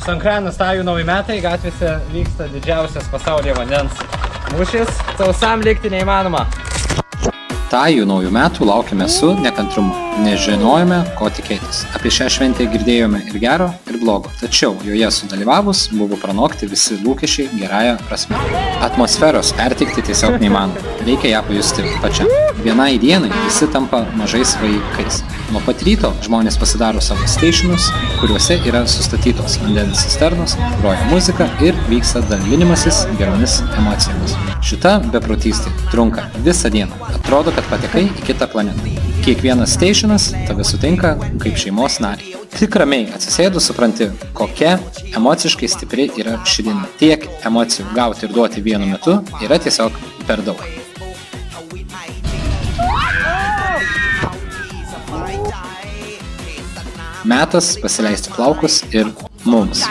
Sankranas Tajų nauji metai, gatvėse vyksta didžiausias pasaulyje vandens mūšis. Sausam likti neįmanoma. Tajų naujų metų laukime su nekantrumu. Nežinojome, ko tikėtis. Apie šią šventę girdėjome ir gero, ir blogo. Tačiau joje sudalyvavus buvo pranokti visi lūkesčiai gerąją prasme. Atmosferos perteikti tiesiog neįmanoma. Reikia ją pajusti pačiam. Vienai dienai visi tampa mažais vaikais. Nuo pat ryto žmonės pasidaro savo stationus, kuriuose yra sustatytos vandens cisternos, groja muzika ir vyksta dalinimasis geromis emocijomis. Šita beprotystė trunka visą dieną. Atrodo, kad patekai į kitą planetą. Kiekvienas stationas tave sutinka kaip šeimos narį. Tik ramiai atsisėdus supranti, kokia emociškai stipri yra ši diena. Tiek emocijų gauti ir duoti vienu metu yra tiesiog per daug. Metas pasileisti plaukus ir mums.